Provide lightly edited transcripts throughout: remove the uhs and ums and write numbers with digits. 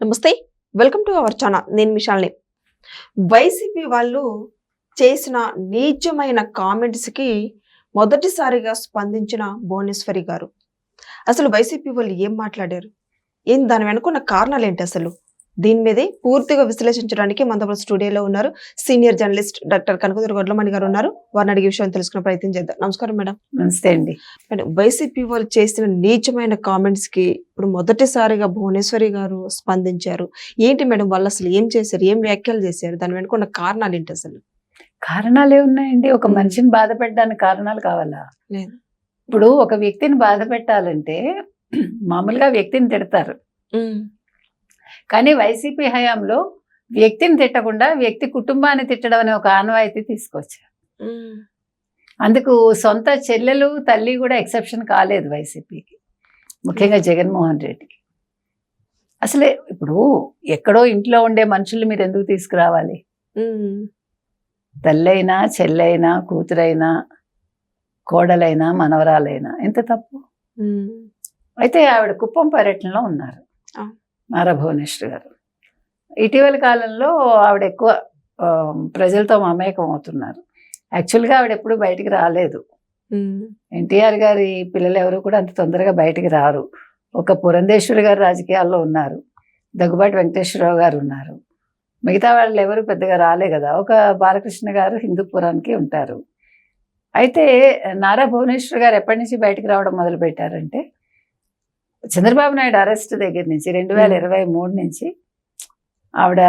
నమస్తే, welcome to our channel. నేను మిషాల్ని. YCP వాళ్ళు చేసిన నీచమైన కామెంట్స్కి మొదటిసారిగా స్పందించిన భువనేశ్వరి గారు. అసలు వైసీపీ వాళ్ళు ఏం మాట్లాడారు, దాని వెనుకున్న కారణాలు ఏంటి, అసలు దీని మీదే పూర్తిగా విశ్లేషించడానికి మన స్టూడియోలో ఉన్నారు సీనియర్ జర్నలిస్ట్ డాక్టర్ కనకదుర్గ గొడ్లమణి గారు ఉన్నారు. వారిని అడిగే విషయం తెలుసుకునే ప్రయత్నం చేద్దాం. నమస్కారం మేడం. నమస్తే అండి. మేడం, వైసీపీ వాళ్ళు చేసిన నీచమైన కామెంట్స్ కి ఇప్పుడు మొదటిసారిగా భువనేశ్వరి గారు స్పందించారు. ఏంటి మేడం, వాళ్ళు అసలు ఏం చేశారు, ఏం వ్యాఖ్యలు చేశారు, దాని వెనుకున్న కారణాలు ఏంటి? అసలు కారణాలు ఏమున్నాయండి? ఒక మనిషిని బాధ పెట్టడానికి కారణాలు కావాలా? లేదు. ఇప్పుడు ఒక వ్యక్తిని బాధ పెట్టాలంటే మామూలుగా వ్యక్తిని తిడతారు, కానీ వైసీపీ హయాంలో వ్యక్తిని తిట్టకుండా వ్యక్తి కుటుంబాన్ని తిట్టడం అనే ఒక ఆనవాయితీ తీసుకొచ్చారు. అందుకు సొంత చెల్లెలు తల్లి కూడా ఎక్సెప్షన్ కాలేదు వైసీపీకి, ముఖ్యంగా జగన్మోహన్ రెడ్డికి. అసలే ఇప్పుడు ఎక్కడో ఇంట్లో ఉండే మనుషులు మీరు ఎందుకు తీసుకురావాలి? తల్లైనా చెల్లైనా కూతురైనా కోడలైనా మనవరాలైనా ఎంత తప్పు. అయితే ఆవిడ కుప్పం పర్యటనలో ఉన్నారు నారా భువనేశ్వరి గారు. ఇటీవల కాలంలో ఆవిడ ఎక్కువ ప్రజలతో మమేకం అవుతున్నారు. యాక్చువల్గా ఆవిడ ఎప్పుడు బయటికి రాలేదు. ఎన్టీఆర్ గారి పిల్లలు ఎవరు కూడా అంత తొందరగా బయటికి రారు. ఒక పురంధేశ్వరి గారు రాజకీయాల్లో ఉన్నారు, దగ్గుబాటి వెంకటేశ్వరరావు గారు ఉన్నారు, మిగతా వాళ్ళు ఎవరు పెద్దగా రాలే కదా. ఒక బాలకృష్ణ గారు హిందూపురానికి ఉంటారు. అయితే నారా భువనేశ్వరి గారు ఎప్పటి నుంచి బయటికి రావడం మొదలు పెట్టారంటే చంద్రబాబు నాయుడు అరెస్ట్ దగ్గర నుంచి 2023 నుంచి ఆవిడ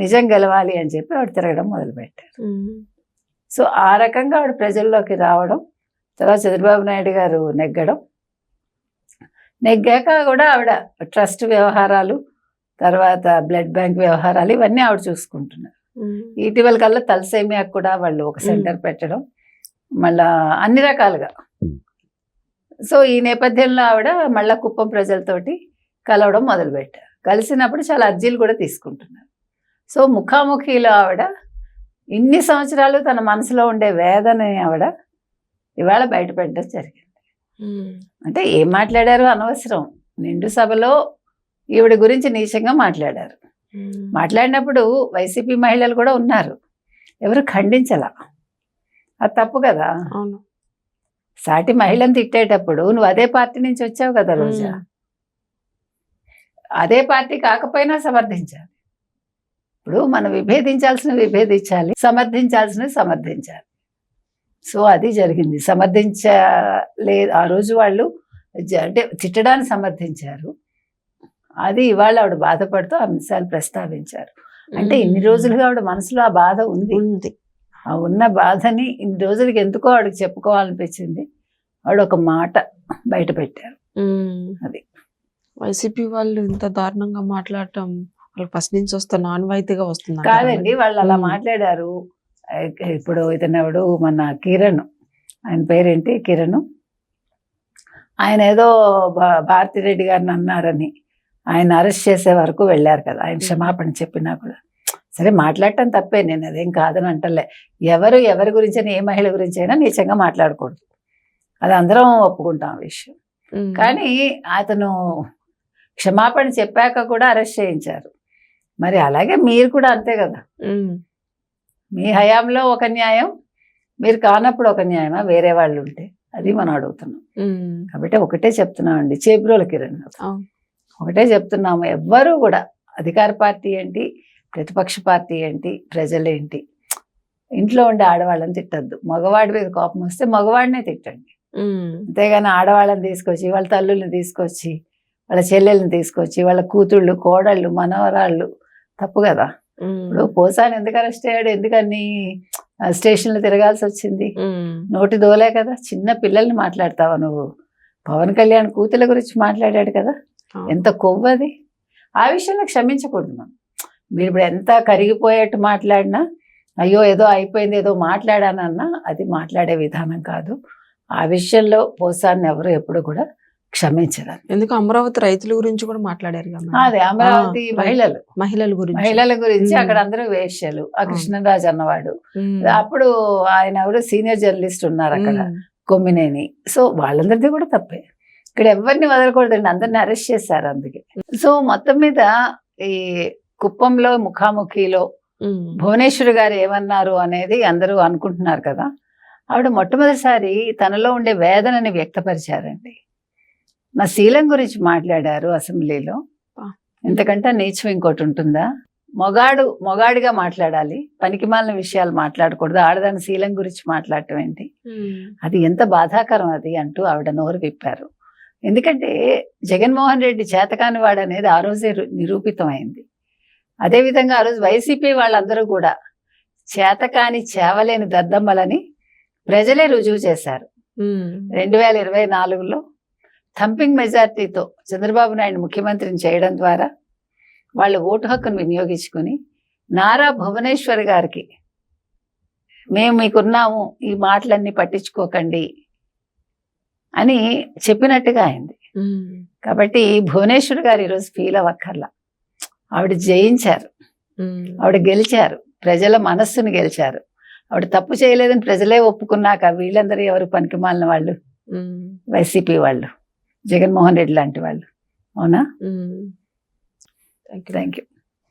నిజం గెలవాలి అని చెప్పి ఆవిడ తిరగడం మొదలుపెట్టారు. సో ఆ రకంగా ఆవిడ ప్రజల్లోకి రావడం, తర్వాత చంద్రబాబు నాయుడు గారు నెగ్గాక కూడా ఆవిడ ట్రస్ట్ వ్యవహారాలు, తర్వాత బ్లడ్ బ్యాంక్ వ్యవహారాలు ఇవన్నీ ఆవిడ చూసుకుంటున్నారు. ఇటీవల కల్లా తలసేమియాకు కూడా వాళ్ళు ఒక సెంటర్ పెట్టడం, మళ్ళా అన్ని రకాలుగా. సో ఈ నేపథ్యంలో ఆవిడ మళ్ళా కుప్పం ప్రజలతోటి కలవడం మొదలుపెట్టారు. కలిసినప్పుడు చాలా అర్జీలు కూడా తీసుకుంటున్నారు. సో ముఖాముఖిలో ఆవిడ ఇన్ని సంవత్సరాలు తన మనసులో ఉండే వేదనని ఆవిడ ఇవాళ బయటపెట్టడం జరిగింది. అంటే ఏం మాట్లాడారు అనవసరం, నిండు సభలో ఈవిడ గురించి నీచంగా మాట్లాడారు. మాట్లాడినప్పుడు వైసీపీ మహిళలు కూడా ఉన్నారు, ఎవరు ఖండించలా. అది తప్పు కదా. సాటి మహిళను తిట్టేటప్పుడు నువ్వు అదే పార్టీ నుంచి వచ్చావు కదా రోజా, అదే పార్టీ కాకపోయినా సమర్థించాలి. ఇప్పుడు మనం విభేదించాలి, సమర్థించాలి. సో అది జరిగింది. ఆ రోజు వాళ్ళు అంటే తిట్టడానికి సమర్థించారు. అది ఇవాళ ఆవిడ బాధపడుతూ ఆ అంశాలు ప్రస్తావించారు. అంటే ఇన్ని రోజులుగా ఆవిడ మనసులో ఆ బాధ ఉంది. ఆ ఉన్న బాధని ఇన్ని రోజులకి ఎందుకో ఆవిడకి చెప్పుకోవాలనిపించింది. ఆవిడ ఒక మాట బయట పెట్టారు. అది వైసీపీ వాళ్ళు ఇంత దారుణంగా మాట్లాడటం వాళ్ళకి ఫస్ట్ నుంచి వస్తున్న ఆనవాయితీగా వస్తుంది కాదండి. వాళ్ళు అలా మాట్లాడారు. ఇప్పుడు ఇతనెవడు మన కిరణ్, ఆయన పేరేంటి కిరణ్, ఆయన ఏదో భారతిరెడ్డి గారిని అన్నారని ఆయన అరెస్ట్ చేసే వరకు వెళ్ళారు కదా. ఆయన క్షమాపణ చెప్పినా కూడా సరే మాట్లాడటం తప్పే, నేను అదేం కాదని అంటలే. ఎవరి గురించి అయినా, ఏ మహిళ గురించి అయినా నీచంగా మాట్లాడకూడదు, అది అందరం ఒప్పుకుంటాం విషయం. కానీ అతను క్షమాపణ చెప్పాక కూడా అరెస్ట్ చేయించారు. మరి అలాగే మీరు కూడా అంతే కదా. మీ హయాంలో ఒక న్యాయం, మీరు కానప్పుడు ఒక న్యాయమా వేరే వాళ్ళు ఉంటే? అది మనం అడుగుతున్నాం. కాబట్టి ఒకటే చెప్తున్నామండి, చేబ్రోల కిరణ్ ఒకటే చెప్తున్నాము, ఎవ్వరూ కూడా అధికార పార్టీ ఏంటి, ప్రతిపక్ష పార్టీ ఏంటి, ప్రజలేంటి, ఇంట్లో ఉండే ఆడవాళ్ళని తిట్టద్దు. మగవాడి మీద కోపం వస్తే మగవాడినే తిట్టండి, అంతేగాని ఆడవాళ్ళని తీసుకొచ్చి, వాళ్ళ తల్లుల్ని తీసుకొచ్చి, వాళ్ళ చెల్లెల్ని తీసుకొచ్చి, వాళ్ళ కూతుళ్ళు, కోడళ్ళు, మనవరాళ్ళు తప్పు కదా. ఇప్పుడు పోసాని ఎందుకు అరెస్ట్ అయ్యాడు, ఎందుకని స్టేషన్లో తిరగాల్సి వచ్చింది? నోటి దోలే కదా. చిన్న పిల్లల్ని మాట్లాడతావా నువ్వు? పవన్ కళ్యాణ్ కూతుళ్ళ గురించి మాట్లాడాడు కదా, ఎంత కొవ్వది. ఆ విషయంలో క్షమించకూడదు మనం. మీరు ఇప్పుడు ఎంత కరిగిపోయేట్టు మాట్లాడినా, అయ్యో ఏదో అయిపోయింది ఏదో మాట్లాడానన్నా, అది మాట్లాడే విధానం కాదు. ఆ విషయంలో పోసాన్ని ఎవరు ఎప్పుడు కూడా క్షమించరు. ఎందుకు అమరావతి రైతుల గురించి కూడా మాట్లాడారు కదా. అదే అమరావతి మహిళల గురించి అక్కడ అందరూ వేశ్యలు. ఆ కృష్ణరాజు అన్నవాడు, అప్పుడు ఆయన ఎవరు సీనియర్ జర్నలిస్ట్ ఉన్నారు అక్కడ, కొమ్మినేని. సో వాళ్ళందరిది కూడా తప్పే. ఇక్కడ ఎవరిని వదలకూడదండి, అందరిని అరెస్ట్ చేశారు అందుకే. సో మొత్తం మీద ఈ కుప్పంలో ముఖాముఖిలో భువనేశ్వర్ గారు ఏమన్నారు అనేది అందరూ అనుకుంటున్నారు కదా. ఆవిడ మొట్టమొదటిసారి తనలో ఉండే వేదనని వ్యక్తపరిచారండి. నా శీలం గురించి మాట్లాడారు అసెంబ్లీలో. ఇంతకంటే నీచం ఇంకోటి ఉంటుందా? మొగాడిగా మాట్లాడాలి, పనికిమాలిన విషయాలు మాట్లాడకూడదు, ఆడదాని శీలం గురించి మాట్లాడటం ఏంటి, అది ఎంత బాధాకరం అది అంటూ ఆవిడ నోరు విప్పారు. ఎందుకంటే జగన్మోహన్ రెడ్డి చేతకాని వాడు అనేది ఆ రోజే నిరూపితమైంది. అదేవిధంగా ఆ రోజు వైసీపీ వాళ్ళందరూ కూడా చేతకాని చేవలేని దద్దమ్మలని ప్రజలే రుజువు చేశారు. 2024లో థంపింగ్ మెజార్టీతో చంద్రబాబు నాయుడు ముఖ్యమంత్రిని చేయడం ద్వారా వాళ్ళ ఓటు హక్కును వినియోగించుకుని నారా భువనేశ్వర్ గారికి మేము మీకున్నాము, ఈ మాటలన్నీ పట్టించుకోకండి అని చెప్పినట్టుగా అయింది. కాబట్టి భువనేశ్వర్ గారు ఈరోజు ఫీల్ అవ్వక్కర్లా. ఆవిడ జయించారు, ఆవిడ గెలిచారు, ప్రజల మనస్సును గెలిచారు. ఆవిడ తప్పు చేయలేదని ప్రజలే ఒప్పుకున్నాక వీళ్ళందరూ ఎవరు పనికిమాలిన వాళ్ళు? వైసీపీ వాళ్ళు, జగన్మోహన్ రెడ్డి లాంటి వాళ్ళు. అవునా? Thank you.